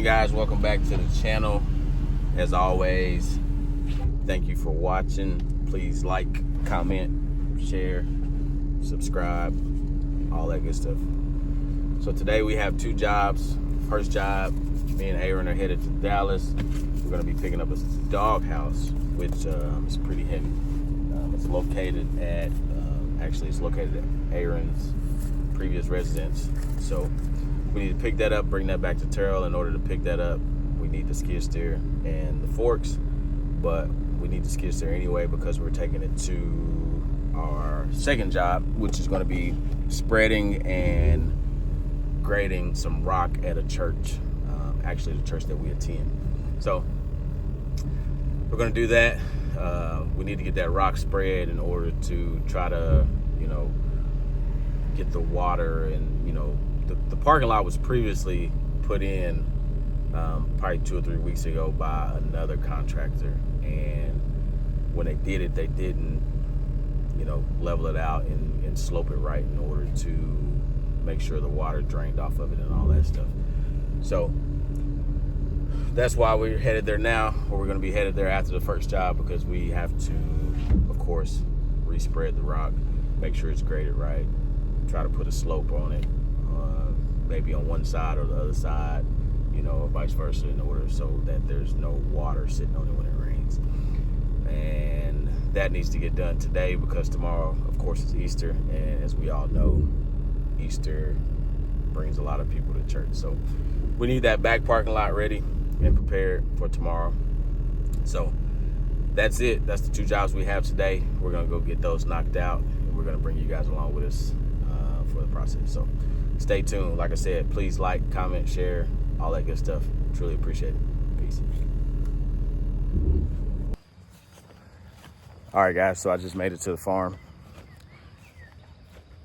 guys, welcome back to the channel. As always, thank you for watching. Please like, comment, share, subscribe, all that good stuff. So today we have two jobs. First job, me and Aaron are headed to Dallas. We're going to be picking up a doghouse, which is pretty heavy. It's located at Aaron's previous residence. So we need to pick that up, bring that back to Terrell. In order to pick that up, we need the skid steer and the forks, but we need the skid steer anyway because we're taking it to our second job, which is going to be spreading and grading some rock at a church, actually the church that we attend. So we're going to do that. We need to get that rock spread in order to try to, get the water. And, the parking lot was previously put in probably 2 or 3 weeks ago by another contractor. And when they did it, they didn't, level it out and slope it right in order to make sure the water drained off of it and all that stuff. So that's why we're headed there now, or we're going to be headed there after the first job, because we have to, of course, respread the rock, make sure it's graded right, try to put a slope on it, maybe on one side or the other side, or vice versa, in order so that there's no water sitting on it when it rains. And that needs to get done today because tomorrow, of course, is Easter, and as we all know, Easter brings a lot of people to church. So we need that back parking lot ready and prepared for tomorrow. So that's it. That's the two jobs we have today. We're gonna go get those knocked out, and we're gonna bring you guys along with us for the process. So stay tuned. Like I said, please like, comment, share, all that good stuff. Truly appreciate it. Peace. All right, guys, so I just made it to the farm.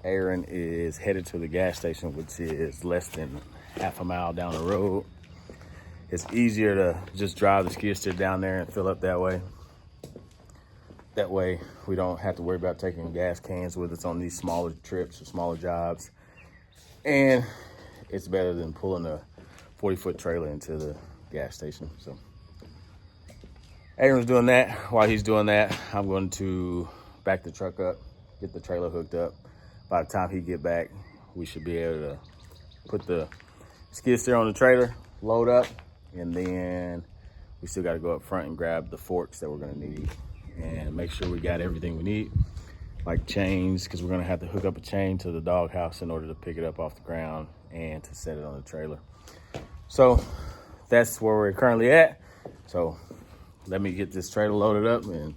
Aaron is headed to the gas station, which is less than half a mile down the road. It's easier to just drive the skid steer down there and fill up that way. That way, we don't have to worry about taking gas cans with us on these smaller trips or smaller jobs. And it's better than pulling a 40-foot trailer into the gas station. So Aaron's doing that. While he's doing that, I'm going to back the truck up, get the trailer hooked up. By the time he get back, we should be able to put the skid steer on the trailer, load up, and then we still got to go up front and grab the forks that we're going to need and make sure we got everything we need, like chains, because we're going to have to hook up a chain to the doghouse in order to pick it up off the ground and to set it on the trailer. So that's where we're currently at. So let me get this trailer loaded up and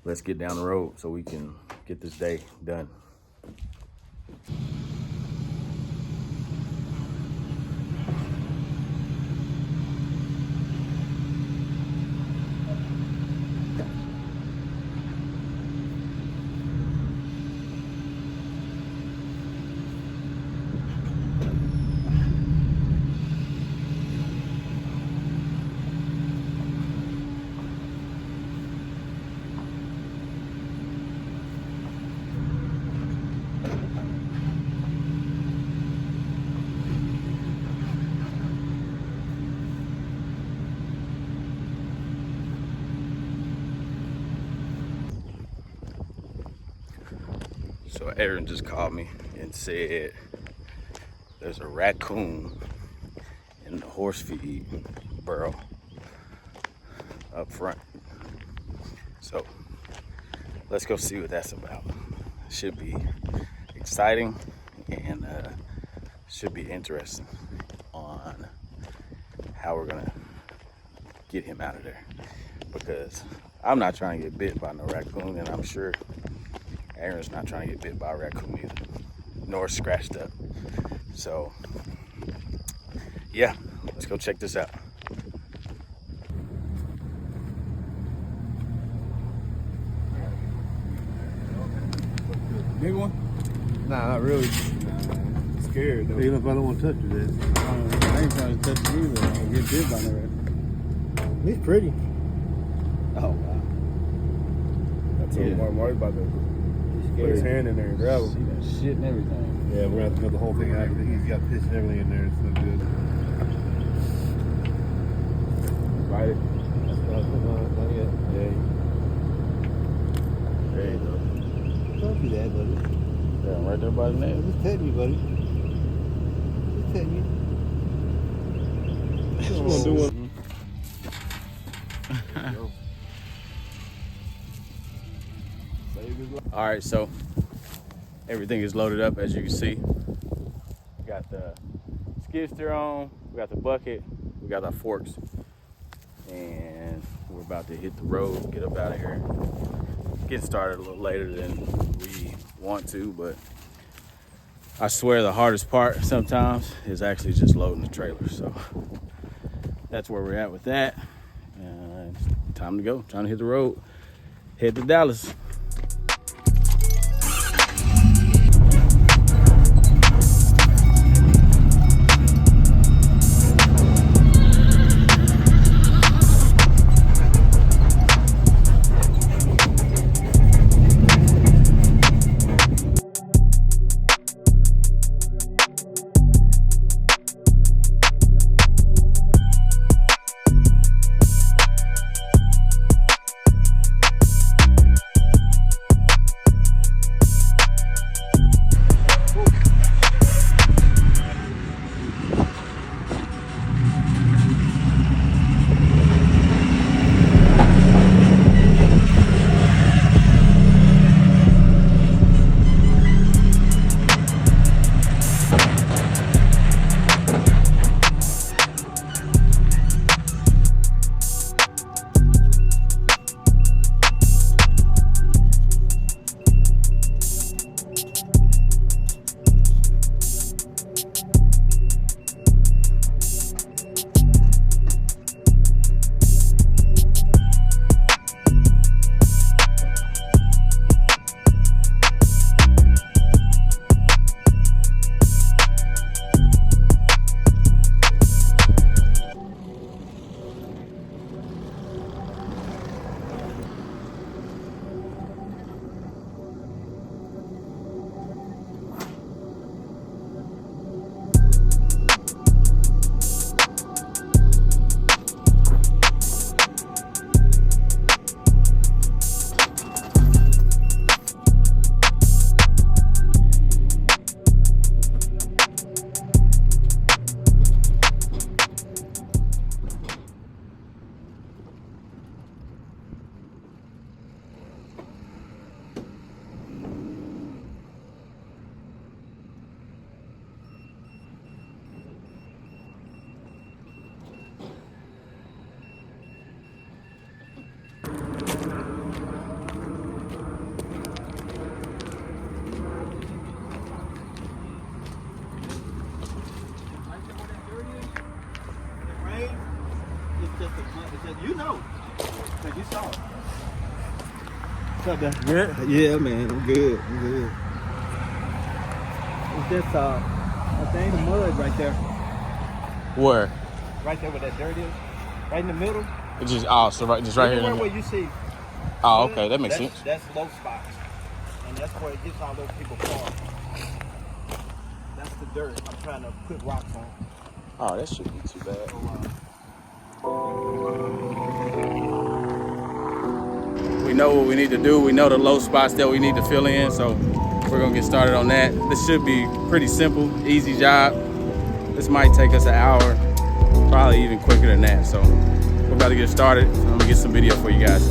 let's get down the road so we can get this day done. So Aaron just called me and said there's a raccoon in the horse feed burrow up front. So let's go see what that's about. Should be exciting and should be interesting on how we're gonna get him out of there, because I'm not trying to get bit by no raccoon, and I'm sure Aaron's not trying to get bit by a raccoon either, nor scratched up. So yeah, let's go check this out. Big one? Nah, not really. I'm scared though. Even if I don't want to touch you, then. I ain't trying to touch you either. I'll get bit by no rat. He's pretty. Oh wow. That's Yeah. Marty about to put his hand in there and grab him. See that shit and everything. Yeah, we're gonna have to cut the whole thing out. He's got piss and everything in there. It's no good. Bite it. That's what I was putting on. Not yet. There you go. Don't do that, buddy. Yeah, right there by the nail. Just tell me, buddy. Just tell me. I'm gonna do one. All right, so everything is loaded up, as you can see. We got the skid steer on, we got the bucket, we got our forks, and we're about to hit the road, get up out of here. Get started a little later than we want to, but I swear the hardest part sometimes is actually just loading the trailer. So that's where we're at with that. It's time to go, time to hit the road, head to Dallas. You know, like you saw it. What's up, man? Good? Yeah, man, I'm good. I'm good. It's just a thing of mud right there. Where? Right there where that dirt is. Right in the middle. It just so right just right Anywhere here. where you see. Oh, mud, okay, that makes sense. That's low spots. And that's where it gets all those people cars. That's the dirt I'm trying to put rocks on. Oh, that shouldn't be too bad. We know what we need to do. We know the low spots that we need to fill in, so we're gonna get started on that. This should be pretty simple, easy job. This might take us an hour, probably even quicker than that. So we're about to get started. I'm gonna get some video for you guys.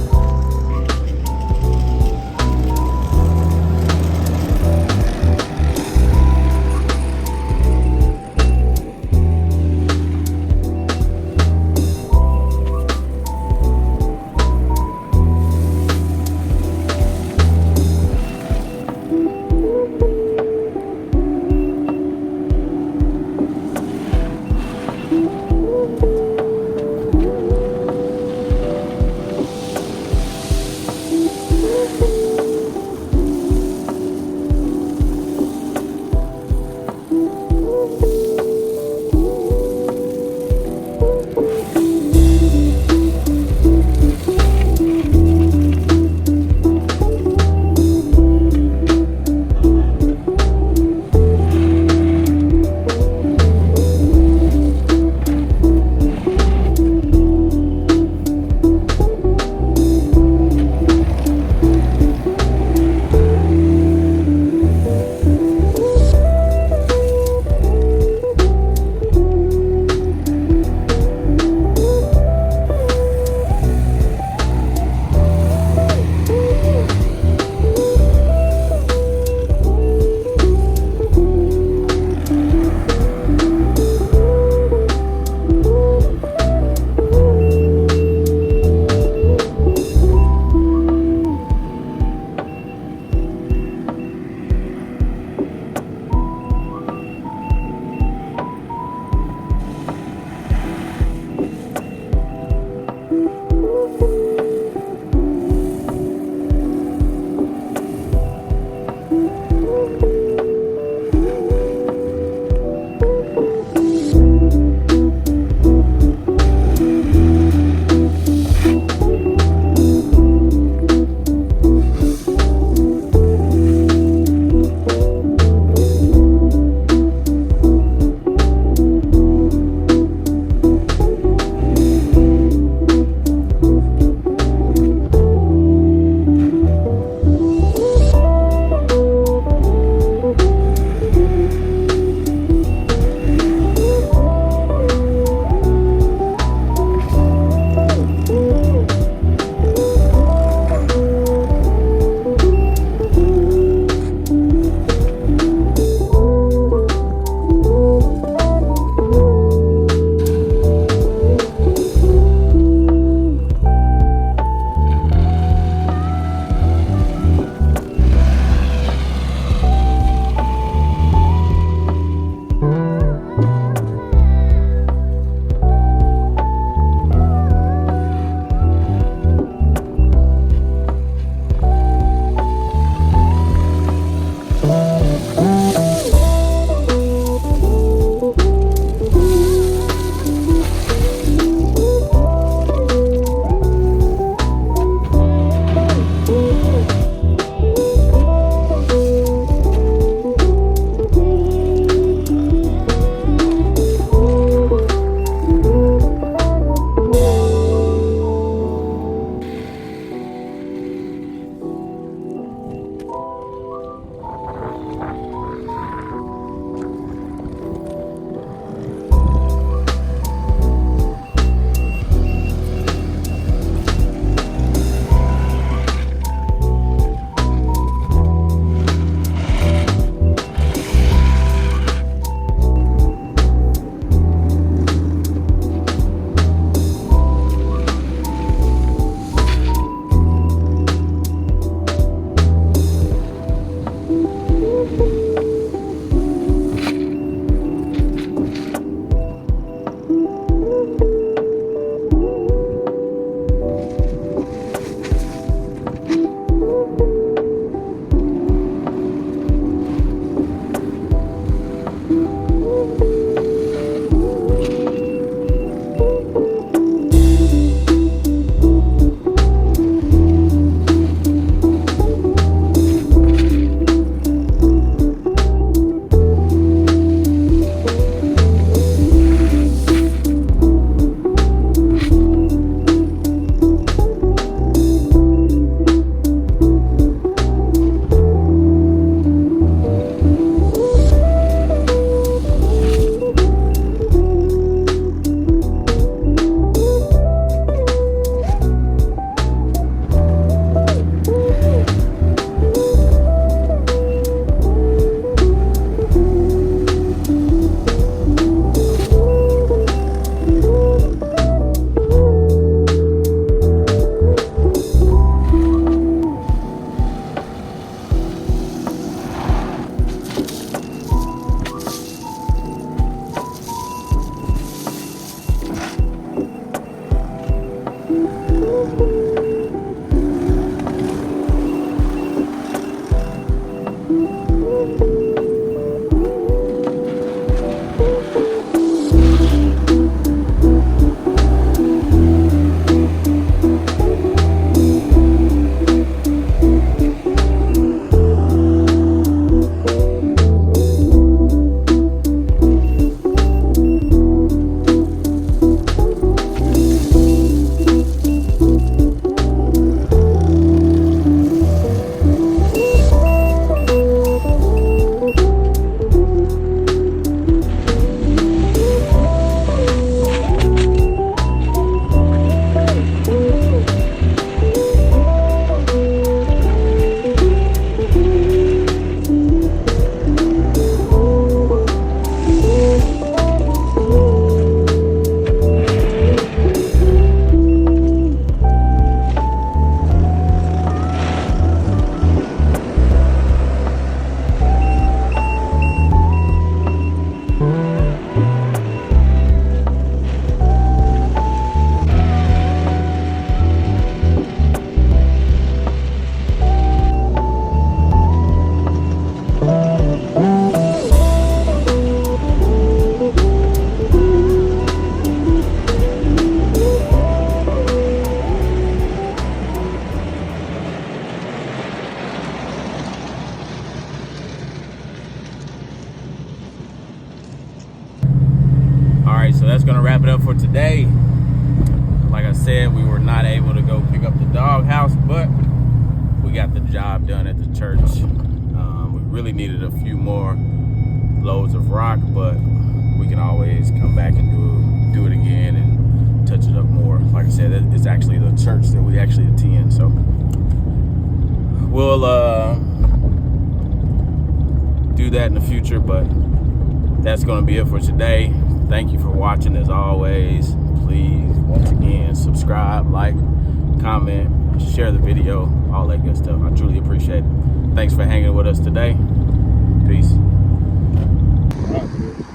right, so that's gonna wrap it up for today. Like I said, we were not able to go pick up the doghouse, but we got the job done at the church. We really needed a few more loads of rock, but we can always come back and do it again and touch it up more. Like I said, it's actually the church that we actually attend, so we'll do that in the future. But that's going to be it for today. Thank you for watching. As always, please, once again, subscribe, like, comment, share the video, all that good stuff. I truly appreciate it. Thanks for hanging with us today. Peace. Right,